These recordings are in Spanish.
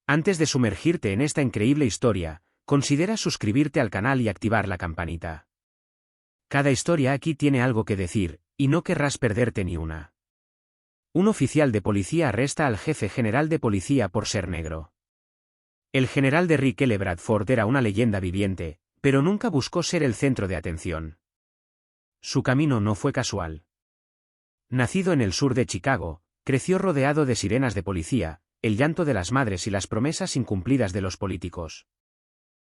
Antes de sumergirte en esta increíble historia, considera suscribirte al canal y activar la campanita. Cada historia aquí tiene algo que decir, y no querrás perderte ni una. Un oficial de policía arresta al jefe general de policía por ser negro. El general Derrick L. Bradford era una leyenda viviente, pero nunca buscó ser el centro de atención. Su camino no fue casual. Nacido en el sur de Chicago, creció rodeado de sirenas de policía, el llanto de las madres y las promesas incumplidas de los políticos.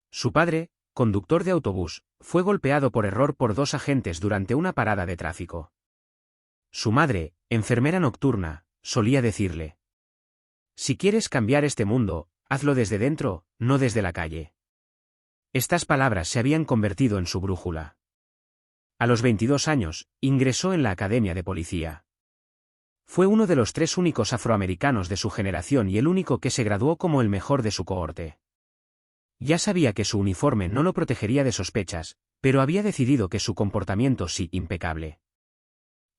Su padre, conductor de autobús, fue golpeado por error por dos agentes durante una parada de tráfico. Su madre, enfermera nocturna, solía decirle: «Si quieres cambiar este mundo, hazlo desde dentro, no desde la calle». Estas palabras se habían convertido en su brújula. A los 22 años, ingresó en la Academia de Policía. Fue uno de los 3 únicos afroamericanos de su generación y el único que se graduó como el mejor de su cohorte. Ya sabía que su uniforme no lo protegería de sospechas, pero había decidido que su comportamiento sí impecable.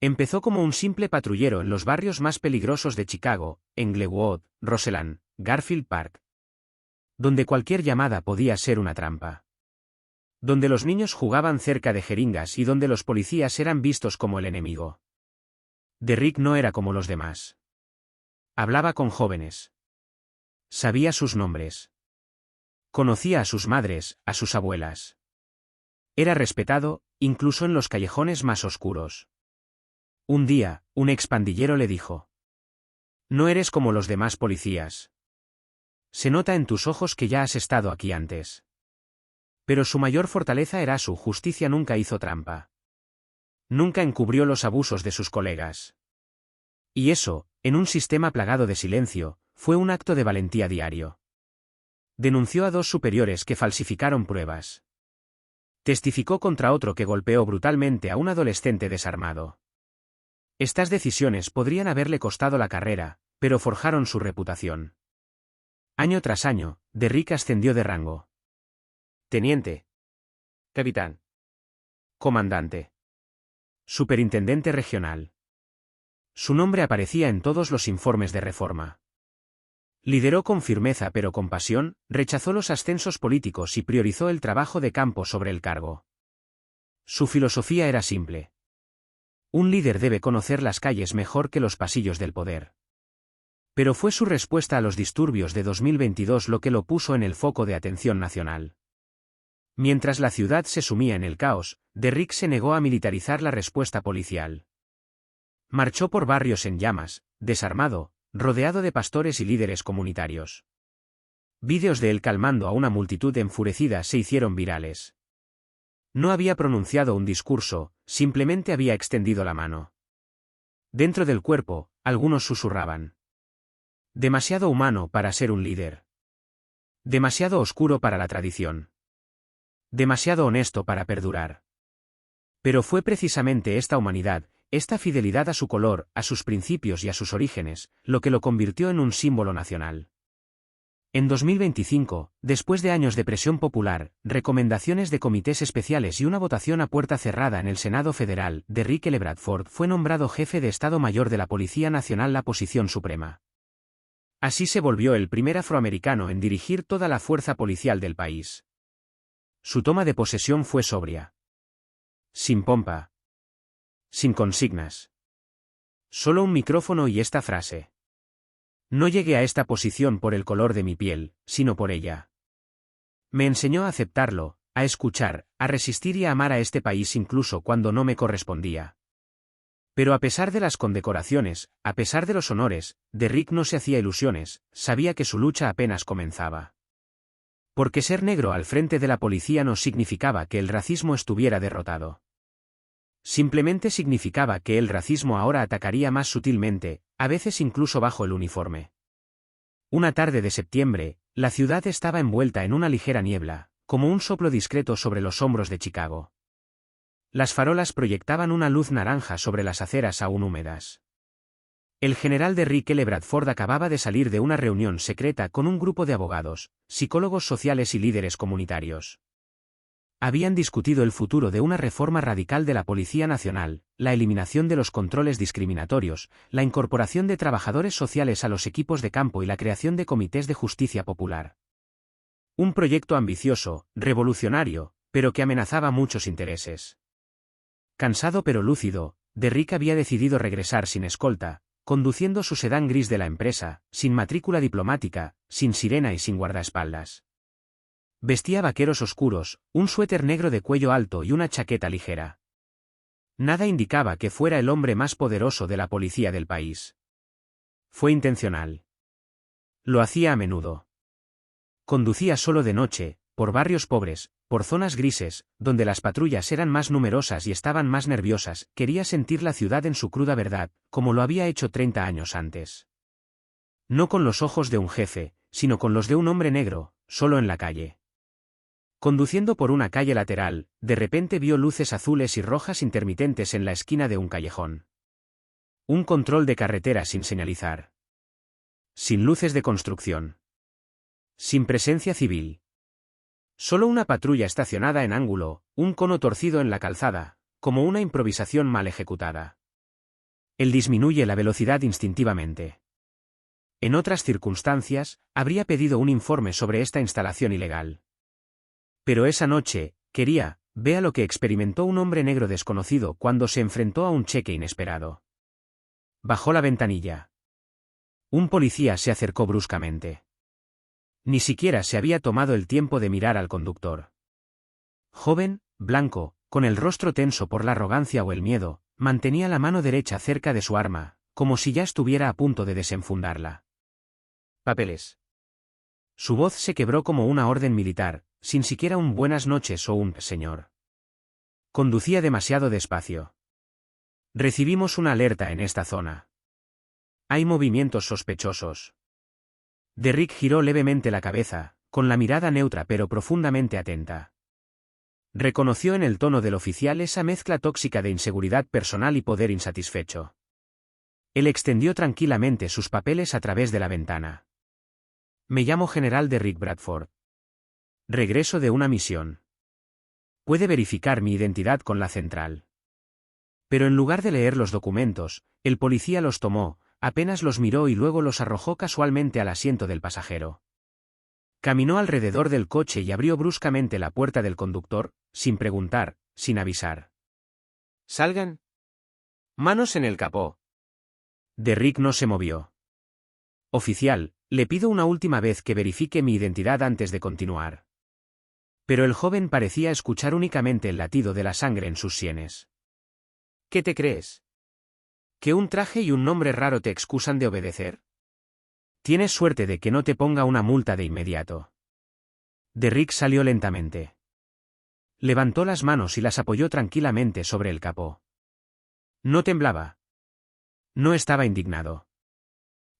Empezó como un simple patrullero en los barrios más peligrosos de Chicago, en Glenwood, Roseland, Garfield Park, donde cualquier llamada podía ser una trampa. Donde los niños jugaban cerca de jeringas y donde los policías eran vistos como el enemigo. Derrick no era como los demás. Hablaba con jóvenes. Sabía sus nombres. Conocía a sus madres, a sus abuelas. Era respetado, incluso en los callejones más oscuros. Un día, un expandillero le dijo: «No eres como los demás policías. Se nota en tus ojos que ya has estado aquí antes». Pero su mayor fortaleza era su justicia. Nunca hizo trampa. Nunca encubrió los abusos de sus colegas. Y eso, en un sistema plagado de silencio, fue un acto de valentía diario. Denunció a 2 superiores que falsificaron pruebas. Testificó contra otro que golpeó brutalmente a un adolescente desarmado. Estas decisiones podrían haberle costado la carrera, pero forjaron su reputación. Año tras año, Derrick ascendió de rango. Teniente. Capitán. Comandante. Superintendente regional. Su nombre aparecía en todos los informes de reforma. Lideró con firmeza pero con pasión, rechazó los ascensos políticos y priorizó el trabajo de campo sobre el cargo. Su filosofía era simple. Un líder debe conocer las calles mejor que los pasillos del poder. Pero fue su respuesta a los disturbios de 2022 lo que lo puso en el foco de atención nacional. Mientras la ciudad se sumía en el caos, Derrick se negó a militarizar la respuesta policial. Marchó por barrios en llamas, desarmado, rodeado de pastores y líderes comunitarios. Vídeos de él calmando a una multitud enfurecida se hicieron virales. No había pronunciado un discurso, simplemente había extendido la mano. Dentro del cuerpo, algunos susurraban: «Demasiado humano para ser un líder. Demasiado oscuro para la tradición. Demasiado honesto para perdurar». Pero fue precisamente esta humanidad, esta fidelidad a su color, a sus principios y a sus orígenes, lo que lo convirtió en un símbolo nacional. En 2025, después de años de presión popular, recomendaciones de comités especiales y una votación a puerta cerrada en el Senado Federal, Derrick L. Bradford fue nombrado jefe de Estado Mayor de la Policía Nacional, la posición suprema. Así se volvió el primer afroamericano en dirigir toda la fuerza policial del país. Su toma de posesión fue sobria. Sin pompa. Sin consignas. Solo un micrófono y esta frase: «No llegué a esta posición por el color de mi piel, sino por ella. Me enseñó a aceptarlo, a escuchar, a resistir y a amar a este país incluso cuando no me correspondía». Pero a pesar de las condecoraciones, a pesar de los honores, Derrick no se hacía ilusiones, sabía que su lucha apenas comenzaba. Porque ser negro al frente de la policía no significaba que el racismo estuviera derrotado. Simplemente significaba que el racismo ahora atacaría más sutilmente, a veces incluso bajo el uniforme. Una tarde de septiembre, la ciudad estaba envuelta en una ligera niebla, como un soplo discreto sobre los hombros de Chicago. Las farolas proyectaban una luz naranja sobre las aceras aún húmedas. El general Derrick L. Bradford acababa de salir de una reunión secreta con un grupo de abogados, psicólogos sociales y líderes comunitarios. Habían discutido el futuro de una reforma radical de la Policía Nacional, la eliminación de los controles discriminatorios, la incorporación de trabajadores sociales a los equipos de campo y la creación de comités de justicia popular. Un proyecto ambicioso, revolucionario, pero que amenazaba muchos intereses. Cansado pero lúcido, Derrick había decidido regresar sin escolta, conduciendo su sedán gris de la empresa, sin matrícula diplomática, sin sirena y sin guardaespaldas. Vestía vaqueros oscuros, un suéter negro de cuello alto y una chaqueta ligera. Nada indicaba que fuera el hombre más poderoso de la policía del país. Fue intencional. Lo hacía a menudo. Conducía solo de noche, por barrios pobres, por zonas grises, donde las patrullas eran más numerosas y estaban más nerviosas. Quería sentir la ciudad en su cruda verdad, como lo había hecho 30 años antes. No con los ojos de un jefe, sino con los de un hombre negro, solo en la calle. Conduciendo por una calle lateral, de repente vio luces azules y rojas intermitentes en la esquina de un callejón. Un control de carretera sin señalizar. Sin luces de construcción. Sin presencia civil. Solo una patrulla estacionada en ángulo, un cono torcido en la calzada, como una improvisación mal ejecutada. Él disminuye la velocidad instintivamente. En otras circunstancias, habría pedido un informe sobre esta instalación ilegal. Pero esa noche, vea lo que experimentó un hombre negro desconocido cuando se enfrentó a un cheque inesperado. Bajó la ventanilla. Un policía se acercó bruscamente. Ni siquiera se había tomado el tiempo de mirar al conductor. Joven, blanco, con el rostro tenso por la arrogancia o el miedo, mantenía la mano derecha cerca de su arma, como si ya estuviera a punto de desenfundarla. Papeles. Su voz se quebró como una orden militar, sin siquiera un buenas noches o un señor. Conducía demasiado despacio. Recibimos una alerta en esta zona. Hay movimientos sospechosos. Derrick giró levemente la cabeza, con la mirada neutra pero profundamente atenta. Reconoció en el tono del oficial esa mezcla tóxica de inseguridad personal y poder insatisfecho. Él extendió tranquilamente sus papeles a través de la ventana. Me llamo General Derrick Bradford. Regreso de una misión. Puede verificar mi identidad con la central. Pero en lugar de leer los documentos, el policía los tomó, apenas los miró y luego los arrojó casualmente al asiento del pasajero. Caminó alrededor del coche y abrió bruscamente la puerta del conductor, sin preguntar, sin avisar. «Salgan. Manos en el capó». Derrick no se movió. «Oficial, le pido una última vez que verifique mi identidad antes de continuar». Pero el joven parecía escuchar únicamente el latido de la sangre en sus sienes. «¿Qué te crees? ¿Que un traje y un nombre raro te excusan de obedecer? Tienes suerte de que no te ponga una multa de inmediato». Derrick salió lentamente. Levantó las manos y las apoyó tranquilamente sobre el capó. No temblaba. No estaba indignado.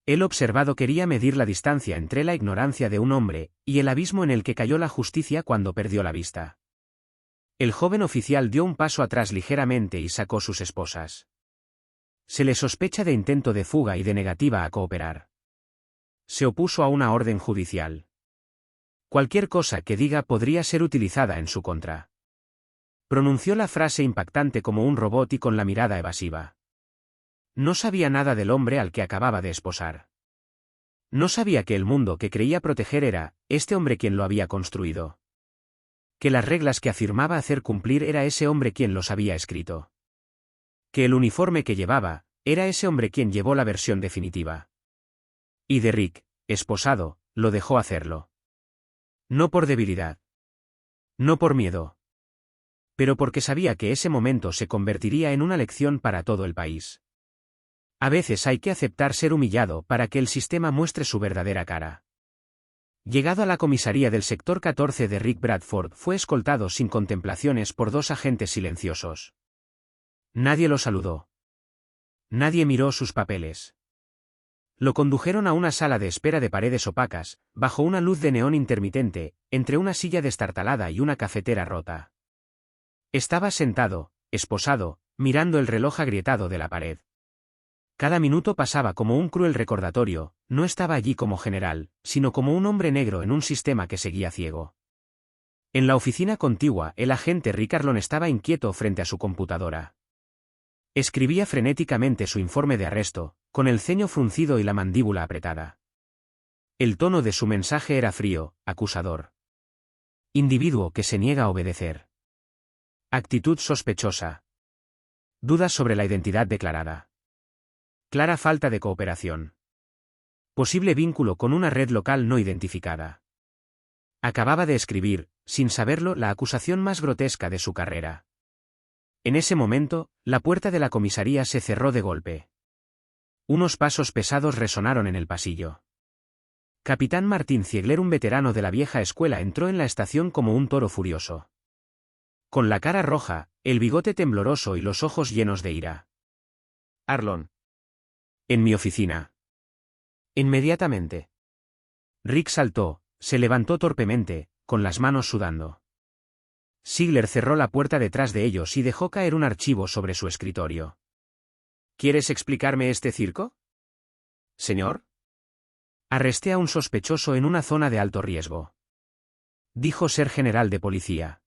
El observado quería medir la distancia entre la ignorancia de un hombre y el abismo en el que cayó la justicia cuando perdió la vista. El joven oficial dio un paso atrás ligeramente y sacó sus esposas. Se le sospecha de intento de fuga y de negativa a cooperar. Se opuso a una orden judicial. Cualquier cosa que diga podría ser utilizada en su contra. Pronunció la frase impactante como un robot y con la mirada evasiva. No sabía nada del hombre al que acababa de esposar. No sabía que el mundo que creía proteger era este hombre quien lo había construido. Que las reglas que afirmaba hacer cumplir era ese hombre quien los había escrito. Que el uniforme que llevaba era ese hombre quien llevó la versión definitiva. Y Derrick, esposado, lo dejó hacerlo. No por debilidad. No por miedo. Pero porque sabía que ese momento se convertiría en una lección para todo el país. A veces hay que aceptar ser humillado para que el sistema muestre su verdadera cara. Llegado a la comisaría del sector 14, Derrick Bradford fue escoltado sin contemplaciones por dos agentes silenciosos. Nadie lo saludó. Nadie miró sus papeles. Lo condujeron a una sala de espera de paredes opacas, bajo una luz de neón intermitente, entre una silla destartalada y una cafetera rota. Estaba sentado, esposado, mirando el reloj agrietado de la pared. Cada minuto pasaba como un cruel recordatorio, no estaba allí como general, sino como un hombre negro en un sistema que seguía ciego. En la oficina contigua, el agente Rick Arlon estaba inquieto frente a su computadora. Escribía frenéticamente su informe de arresto, con el ceño fruncido y la mandíbula apretada. El tono de su mensaje era frío, acusador. Individuo que se niega a obedecer. Actitud sospechosa. Dudas sobre la identidad declarada. Clara falta de cooperación. Posible vínculo con una red local no identificada. Acababa de escribir, sin saberlo, la acusación más grotesca de su carrera. En ese momento, la puerta de la comisaría se cerró de golpe. Unos pasos pesados resonaron en el pasillo. Capitán Martín Ziegler, un veterano de la vieja escuela, entró en la estación como un toro furioso. Con la cara roja, el bigote tembloroso y los ojos llenos de ira. Arlon. En mi oficina. Inmediatamente. Rick saltó, se levantó torpemente, con las manos sudando. Ziegler cerró la puerta detrás de ellos y dejó caer un archivo sobre su escritorio. ¿Quieres explicarme este circo? Señor. Arresté a un sospechoso en una zona de alto riesgo. Dijo ser general de policía.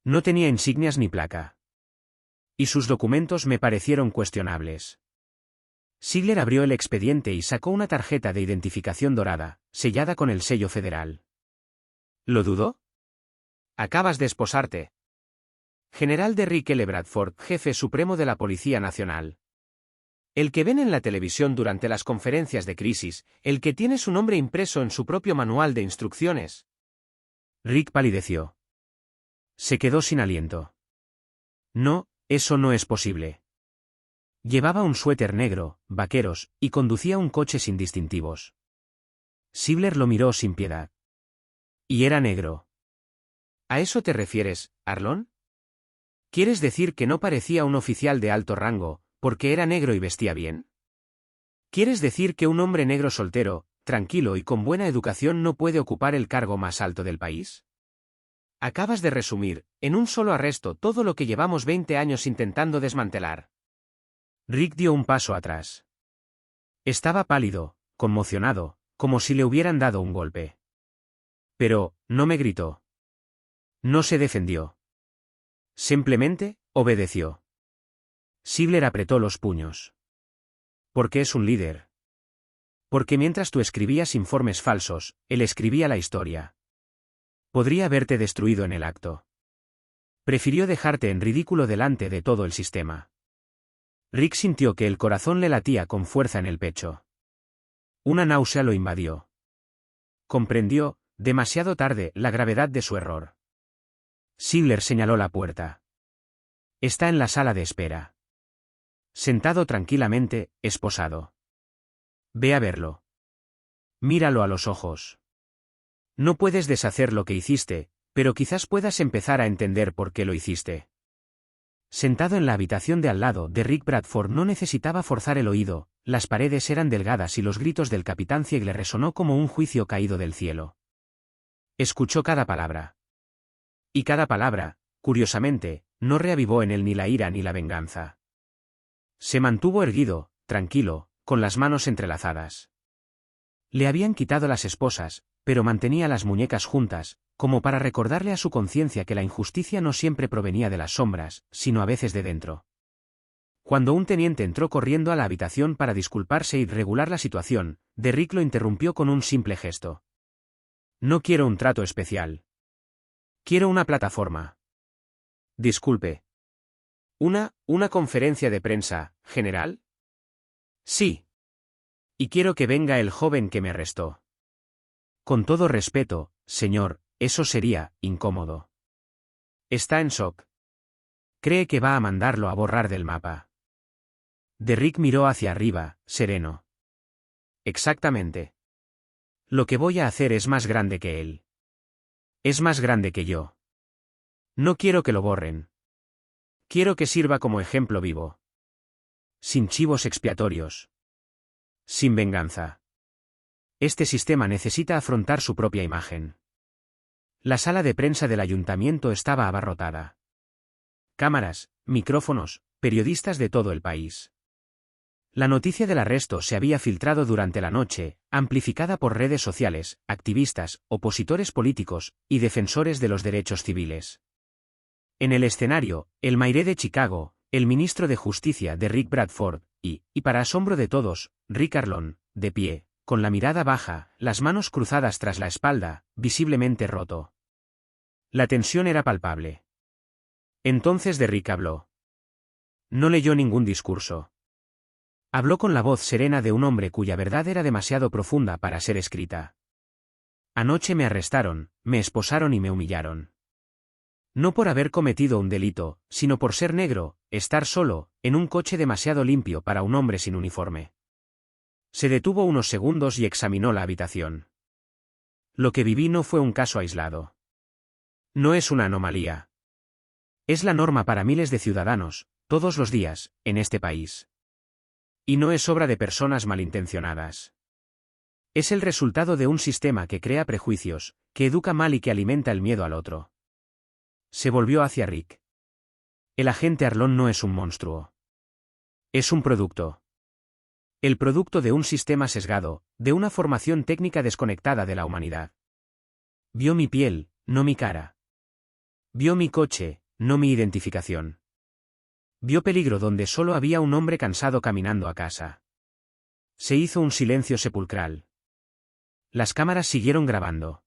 No tenía insignias ni placa. Y sus documentos me parecieron cuestionables. Ziegler abrió el expediente y sacó una tarjeta de identificación dorada, sellada con el sello federal. ¿Lo dudó? Acabas de esposarte. General de Rick L. Bradford, jefe supremo de la Policía Nacional. El que ven en la televisión durante las conferencias de crisis, el que tiene su nombre impreso en su propio manual de instrucciones. Rick palideció. Se quedó sin aliento. No, eso no es posible. Llevaba un suéter negro, vaqueros, y conducía un coche sin distintivos. Ziegler lo miró sin piedad. Y era negro. ¿A eso te refieres, Arlon? ¿Quieres decir que no parecía un oficial de alto rango, porque era negro y vestía bien? ¿Quieres decir que un hombre negro soltero, tranquilo y con buena educación no puede ocupar el cargo más alto del país? Acabas de resumir, en un solo arresto, todo lo que llevamos 20 años intentando desmantelar. Rick dio un paso atrás. Estaba pálido, conmocionado, como si le hubieran dado un golpe. Pero, no me gritó. No se defendió. Simplemente, obedeció. Ziegler apretó los puños. Porque es un líder. Porque mientras tú escribías informes falsos, él escribía la historia. Podría haberte destruido en el acto. Prefirió dejarte en ridículo delante de todo el sistema. Rick sintió que el corazón le latía con fuerza en el pecho. Una náusea lo invadió. Comprendió, demasiado tarde, la gravedad de su error. Ziegler señaló la puerta. Está en la sala de espera. Sentado tranquilamente, esposado. Ve a verlo. Míralo a los ojos. No puedes deshacer lo que hiciste, pero quizás puedas empezar a entender por qué lo hiciste. Sentado en la habitación de al lado de Rick, Bradford no necesitaba forzar el oído, las paredes eran delgadas y los gritos del capitán Ziegler resonó como un juicio caído del cielo. Escuchó cada palabra. Y cada palabra, curiosamente, no reavivó en él ni la ira ni la venganza. Se mantuvo erguido, tranquilo, con las manos entrelazadas. Le habían quitado las esposas, pero mantenía las muñecas juntas, como para recordarle a su conciencia que la injusticia no siempre provenía de las sombras, sino a veces de dentro. Cuando un teniente entró corriendo a la habitación para disculparse y regular la situación, Rick lo interrumpió con un simple gesto. No quiero un trato especial. Quiero una plataforma. Disculpe. ¿Una conferencia de prensa, general? Sí. Y quiero que venga el joven que me arrestó. Con todo respeto, señor, eso sería incómodo. Está en shock. Cree que va a mandarlo a borrar del mapa. Rick miró hacia arriba, sereno. Exactamente. Lo que voy a hacer es más grande que él. Es más grande que yo. No quiero que lo borren. Quiero que sirva como ejemplo vivo. Sin chivos expiatorios. Sin venganza. Este sistema necesita afrontar su propia imagen. La sala de prensa del ayuntamiento estaba abarrotada. Cámaras, micrófonos, periodistas de todo el país. La noticia del arresto se había filtrado durante la noche, amplificada por redes sociales, activistas, opositores políticos y defensores de los derechos civiles. En el escenario, el maire de Chicago, el ministro de Justicia de Rick Bradford, y para asombro de todos, Rick Arlon, de pie, con la mirada baja, las manos cruzadas tras la espalda, visiblemente roto. La tensión era palpable. Entonces de Rick habló. No leyó ningún discurso. Habló con la voz serena de un hombre cuya verdad era demasiado profunda para ser escrita. Anoche me arrestaron, me esposaron y me humillaron. No por haber cometido un delito, sino por ser negro, estar solo, en un coche demasiado limpio para un hombre sin uniforme. Se detuvo unos segundos y examinó la habitación. Lo que viví no fue un caso aislado. No es una anomalía. Es la norma para miles de ciudadanos, todos los días, en este país. Y no es obra de personas malintencionadas. Es el resultado de un sistema que crea prejuicios, que educa mal y que alimenta el miedo al otro. Se volvió hacia Rick. El agente Arlon no es un monstruo. Es un producto. El producto de un sistema sesgado, de una formación técnica desconectada de la humanidad. Vio mi piel, no mi cara. Vio mi coche, no mi identificación. Vio peligro donde solo había un hombre cansado caminando a casa. Se hizo un silencio sepulcral. Las cámaras siguieron grabando.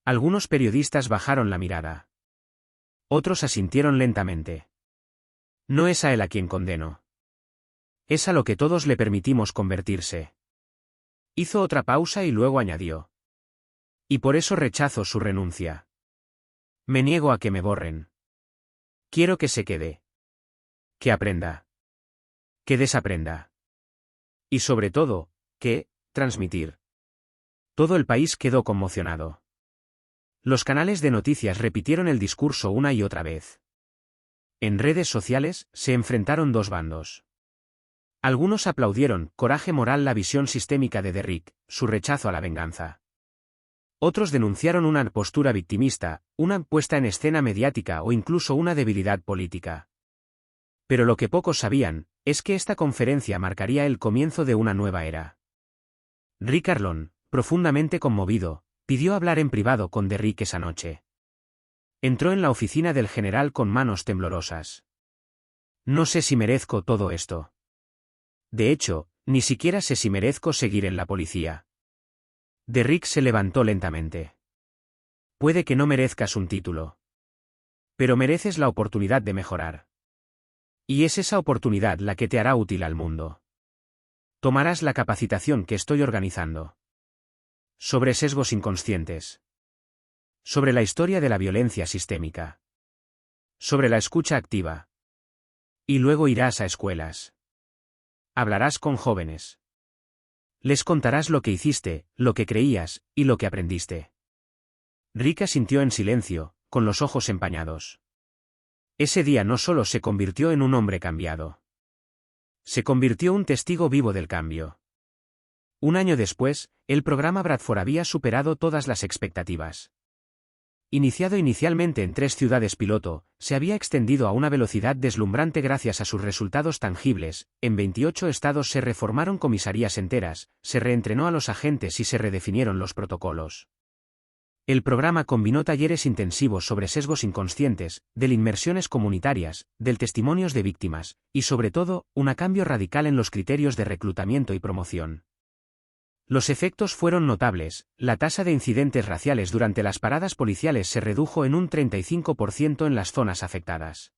Algunos periodistas bajaron la mirada. Otros asintieron lentamente. No es a él a quien condeno. Es a lo que todos le permitimos convertirse. Hizo otra pausa y luego añadió. Y por eso rechazo su renuncia. Me niego a que me borren. Quiero que se quede. Que aprenda. Que desaprenda. Y sobre todo, que, transmitir. Todo el país quedó conmocionado. Los canales de noticias repitieron el discurso una y otra vez. En redes sociales, se enfrentaron dos bandos. Algunos aplaudieron, coraje moral, la visión sistémica de Rick, su rechazo a la venganza. Otros denunciaron una postura victimista, una puesta en escena mediática o incluso una debilidad política. Pero lo que pocos sabían, es que esta conferencia marcaría el comienzo de una nueva era. Rick Arlon, profundamente conmovido, pidió hablar en privado con Rick esa noche. Entró en la oficina del general con manos temblorosas. No sé si merezco todo esto. De hecho, ni siquiera sé si merezco seguir en la policía. Rick se levantó lentamente. Puede que no merezcas un título. Pero mereces la oportunidad de mejorar. Y es esa oportunidad la que te hará útil al mundo. Tomarás la capacitación que estoy organizando. Sobre sesgos inconscientes. Sobre la historia de la violencia sistémica. Sobre la escucha activa. Y luego irás a escuelas. Hablarás con jóvenes. Les contarás lo que hiciste, lo que creías, y lo que aprendiste. Rick asintió en silencio, con los ojos empañados. Ese día no solo se convirtió en un hombre cambiado. Se convirtió un testigo vivo del cambio. Un año después, el programa Bradford había superado todas las expectativas. Iniciado inicialmente en 3 ciudades piloto, se había extendido a una velocidad deslumbrante gracias a sus resultados tangibles. En 28 estados se reformaron comisarías enteras, se reentrenó a los agentes y se redefinieron los protocolos. El programa combinó talleres intensivos sobre sesgos inconscientes, de inmersiones comunitarias, del testimonios de víctimas, y sobre todo, un cambio radical en los criterios de reclutamiento y promoción. Los efectos fueron notables, la tasa de incidentes raciales durante las paradas policiales se redujo en un 35% en las zonas afectadas.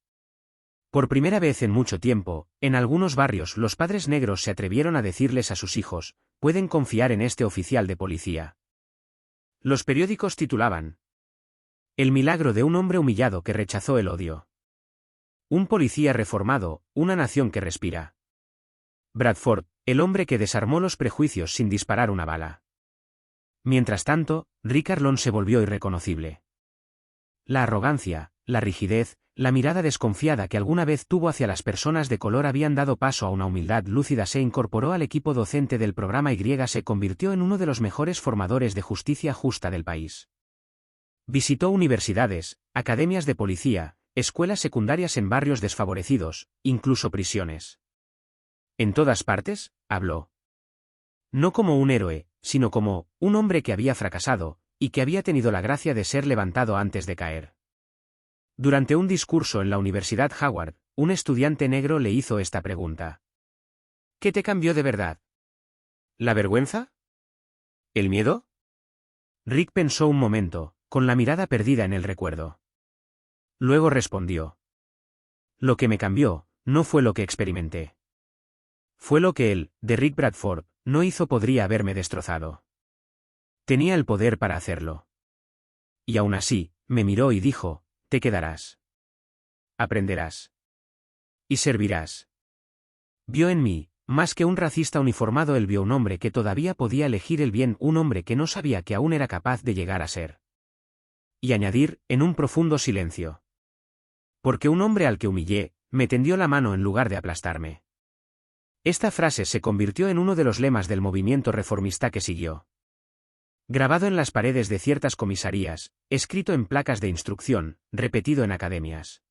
Por primera vez en mucho tiempo, en algunos barrios los padres negros se atrevieron a decirles a sus hijos, pueden confiar en este oficial de policía. Los periódicos titulaban: El milagro de un hombre humillado que rechazó el odio. Un policía reformado, una nación que respira. Bradford, el hombre que desarmó los prejuicios sin disparar una bala. Mientras tanto, Rick Arlon se volvió irreconocible. La arrogancia, la rigidez, la mirada desconfiada que alguna vez tuvo hacia las personas de color habían dado paso a una humildad lúcida. Se incorporó al equipo docente del programa y se convirtió en uno de los mejores formadores de justicia justa del país. Visitó universidades, academias de policía, escuelas secundarias en barrios desfavorecidos, incluso prisiones. En todas partes, habló. No como un héroe, sino como un hombre que había fracasado, y que había tenido la gracia de ser levantado antes de caer. Durante un discurso en la Universidad Howard, un estudiante negro le hizo esta pregunta. ¿Qué te cambió de verdad? ¿La vergüenza? ¿El miedo? Rick pensó un momento, con la mirada perdida en el recuerdo. Luego respondió. Lo que me cambió, no fue lo que experimenté. Fue lo que él, de Rick Bradford, no hizo podría haberme destrozado. Tenía el poder para hacerlo. Y aún así, me miró y dijo, te quedarás. Aprenderás. Y servirás. Vio en mí, más que un racista uniformado, él vio un hombre que todavía podía elegir el bien, un hombre que no sabía que aún era capaz de llegar a ser. Y añadir, en un profundo silencio. Porque un hombre al que humillé, me tendió la mano en lugar de aplastarme. Esta frase se convirtió en uno de los lemas del movimiento reformista que siguió. Grabado en las paredes de ciertas comisarías, escrito en placas de instrucción, repetido en academias.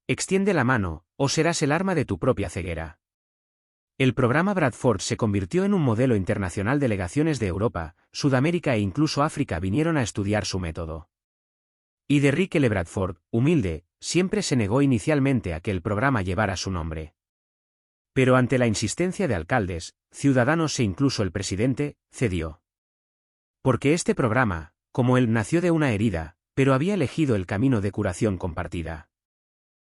Extiende la mano, o serás el arma de tu propia ceguera. El programa Bradford se convirtió en un modelo internacional. Delegaciones de Europa, Sudamérica e incluso África vinieron a estudiar su método. Y de Rick L. Bradford, humilde, siempre se negó inicialmente a que el programa llevara su nombre. Pero ante la insistencia de alcaldes, ciudadanos e incluso el presidente, cedió. Porque este programa, como él, nació de una herida, pero había elegido el camino de curación compartida.